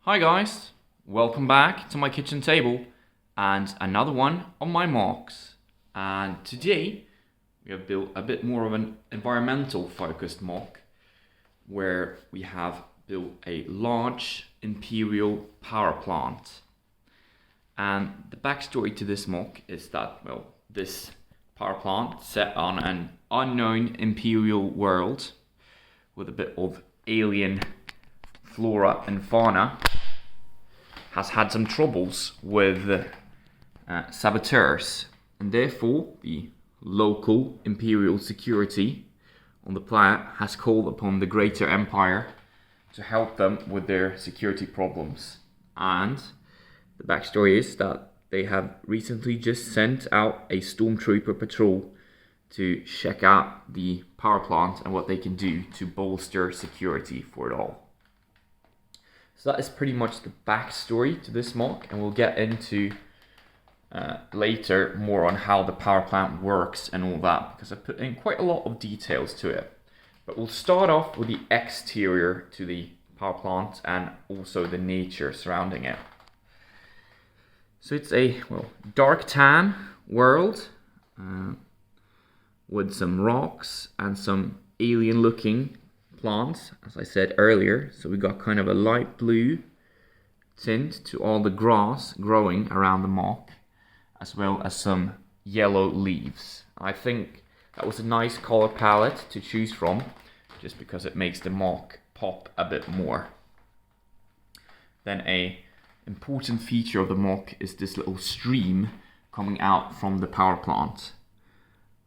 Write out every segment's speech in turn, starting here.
Hi guys, welcome back to my kitchen table and another one on my MOCs. And today we have built a bit more of an environmental focused MOC where we have built a large Imperial power plant. And the backstory to this MOC is that, well, this power plant set on an unknown Imperial world with a bit of alien flora and fauna has had some troubles with saboteurs, and therefore the local Imperial security on the planet has called upon the greater empire to help them with their security problems. And the backstory is that they have recently just sent out a stormtrooper patrol to check out the power plant and what they can do to bolster security for it all. So that is pretty much the backstory to this MOC, and we'll get into later more on how the power plant works and all that, because I put in quite a lot of details to it. But we'll start off with the exterior to the power plant and also the nature surrounding it. So it's a dark tan world with some rocks and some alien looking plants, as I said earlier. So we got kind of a light blue tint to all the grass growing around the MOC, as well as some yellow leaves. I think that was a nice color palette to choose from, just because it makes the MOC pop a bit more. Then a important feature of the MOC is this little stream coming out from the power plant.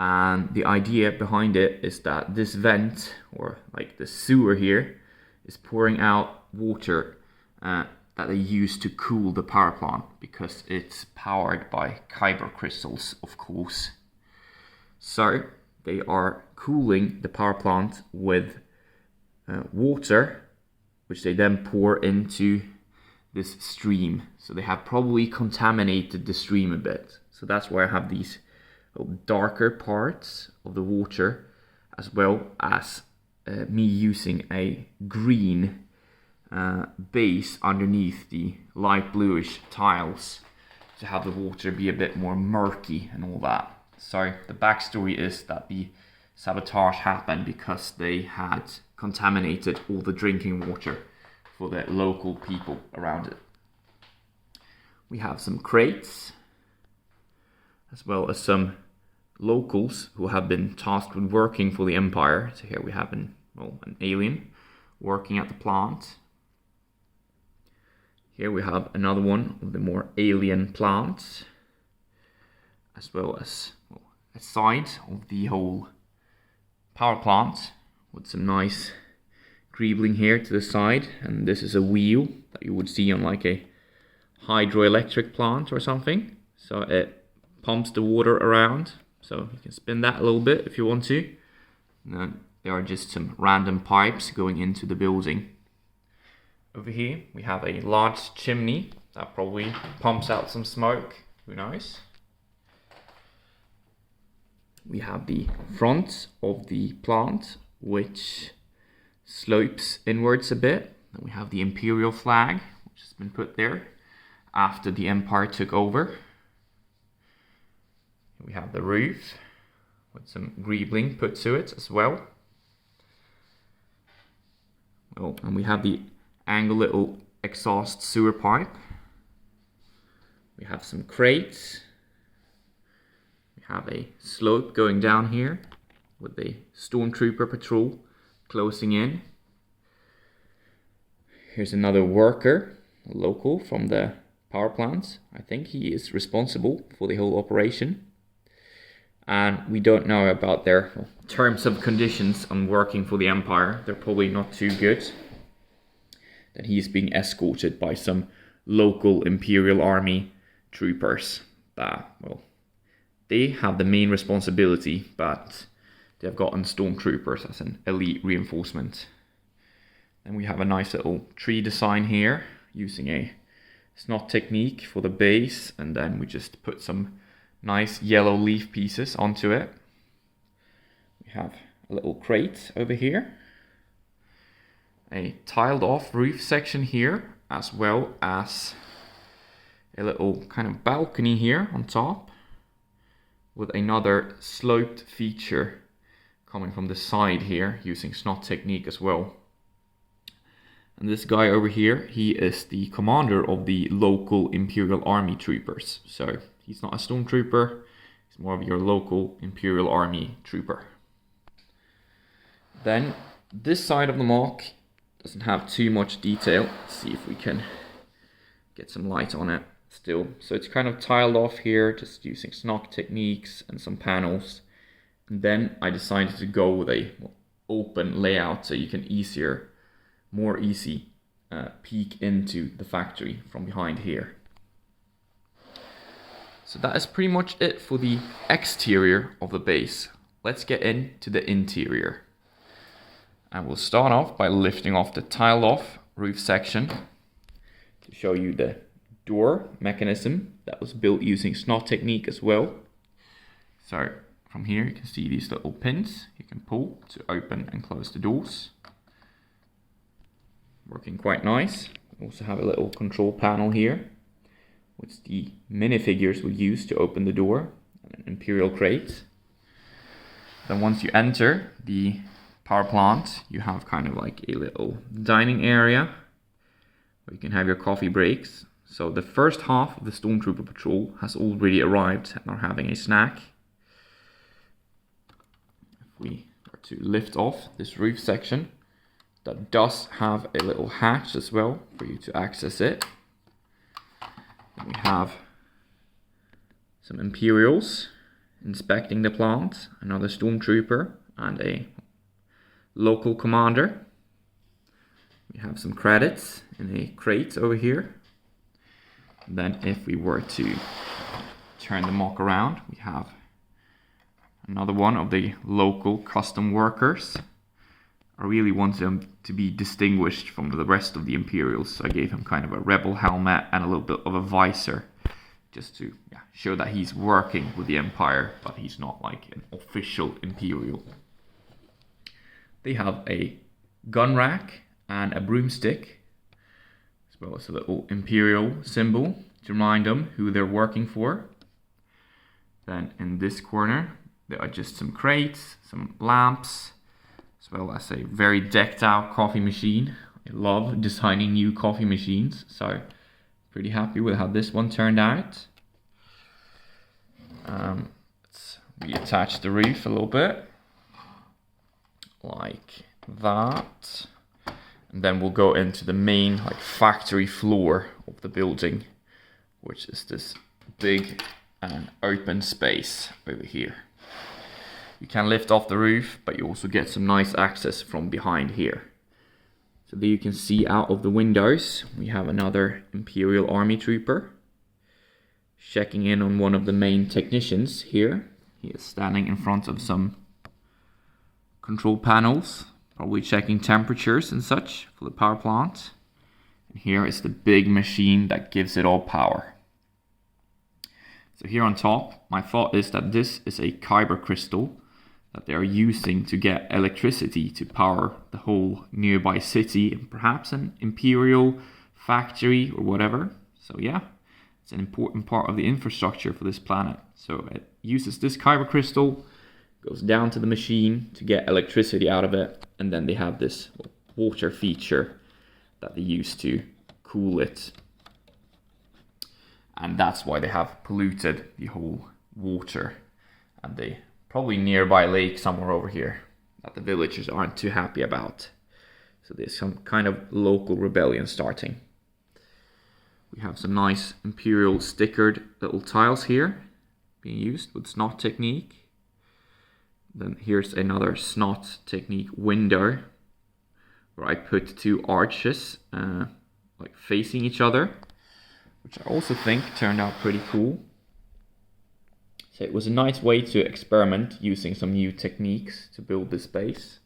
And the idea behind it is that this vent, or like the sewer here, is pouring out water that they use to cool the power plant, because it's powered by kyber crystals, of course. So they are cooling the power plant with water, which they then pour into this stream. So they have probably contaminated the stream a bit. So that's why I have these darker parts of the water, as well as me using a green base underneath the light bluish tiles to have the water be a bit more murky and all that. So the backstory is that the sabotage happened because they had contaminated all the drinking water for the local people around it. We have some crates, as well as some locals who have been tasked with working for the Empire. So here we have an alien working at the plant. Here we have another one of the more alien plants, as well as a side of the whole power plant with some nice greebling here to the side. And this is a wheel that you would see on like a hydroelectric plant or something. So it pumps the water around, so you can spin that a little bit if you want to. And then there are just some random pipes going into the building. Over here we have a large chimney that probably pumps out some smoke, who knows. We have the front of the plant, which slopes inwards a bit. And we have the Imperial flag, which has been put there after the Empire took over. We have the roof with some greebling put to it as well. And we have the angled little exhaust sewer pipe. We have some crates. We have a slope going down here with a stormtrooper patrol closing in. Here's another worker, a local from the power plant. I think he is responsible for the whole operation. And we don't know about their terms of conditions on working for the Empire. They're probably not too good. That he is being escorted by some local Imperial Army troopers that, they have the main responsibility, but they have gotten stormtroopers as an elite reinforcement. And we have a nice little tree design here using a snot technique for the base, and then we just put some nice yellow leaf pieces onto it. We have a little crate over here, a tiled off roof section here, as well as a little kind of balcony here on top with another sloped feature coming from the side here using snot technique as well. And this guy over here, he is the commander of the local Imperial Army troopers. So he's not a stormtrooper, he's more of your local Imperial Army trooper. Then this side of the MOC doesn't have too much detail. Let's see if we can get some light on it still. So it's kind of tiled off here, just using snot techniques and some panels. And then I decided to go with a open layout so you can more easy peek into the factory from behind here. So that is pretty much it for the exterior of the base. Let's get into the interior. And we'll start off by lifting off the tiled off roof section to show you the door mechanism that was built using snot technique as well. So from here you can see these little pins you can pull to open and close the doors. Working quite nice. We also have a little control panel here, which the minifigures would use to open the door, and an Imperial crate. Then once you enter the power plant, you have kind of like a little dining area where you can have your coffee breaks. So the first half of the Stormtrooper patrol has already arrived and are having a snack. If we are to lift off this roof section, that does have a little hatch as well for you to access it. And we have some Imperials inspecting the plant, another Stormtrooper and a local commander. We have some credits in a crate over here. And then if we were to turn the MOC around, we have another one of the local custom workers. I really want him to be distinguished from the rest of the Imperials, so I gave him kind of a rebel helmet and a little bit of a visor, just to show that he's working with the Empire, but he's not like an official Imperial. They have a gun rack and a broomstick, as well as a little Imperial symbol to remind them who they're working for. Then in this corner, there are just some crates, some lamps, as well as a very decked out coffee machine. I love designing new coffee machines, so pretty happy with how this one turned out. Let's reattach the roof a little bit, like that. And then we'll go into the main factory floor of the building, which is this big and open space over here. You can lift off the roof, but you also get some nice access from behind here. So there you can see out of the windows, we have another Imperial Army trooper checking in on one of the main technicians here. He is standing in front of some control panels, probably checking temperatures and such for the power plant. And here is the big machine that gives it all power. So here on top, my thought is that this is a kyber crystal that they are using to get electricity to power the whole nearby city and perhaps an Imperial factory or whatever. So yeah, it's an important part of the infrastructure for this planet. So it uses this kyber crystal, goes down to the machine to get electricity out of it, and then they have this water feature that they use to cool it. And that's why they have polluted the whole water and the probably nearby lake somewhere over here that the villagers aren't too happy about. So there's some kind of local rebellion starting. We have some nice Imperial stickered little tiles here being used with snot technique. Then here's another snot technique window where I put two arches facing each other, which I also think turned out pretty cool. So it was a nice way to experiment using some new techniques to build this base.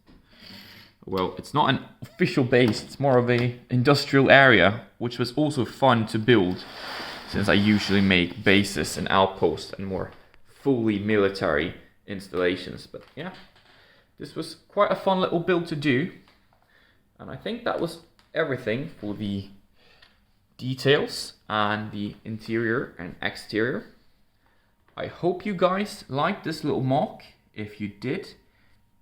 Well, it's not an official base, it's more of an industrial area, which was also fun to build, since I usually make bases and outposts and more fully military installations. But yeah, this was quite a fun little build to do. And I think that was everything for the details and the interior and exterior. I hope you guys liked this little MOC. If you did,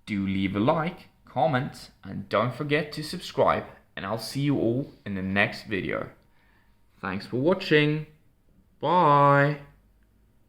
do leave a like, comment, and don't forget to subscribe. And I'll see you all in the next video. Thanks for watching. Bye.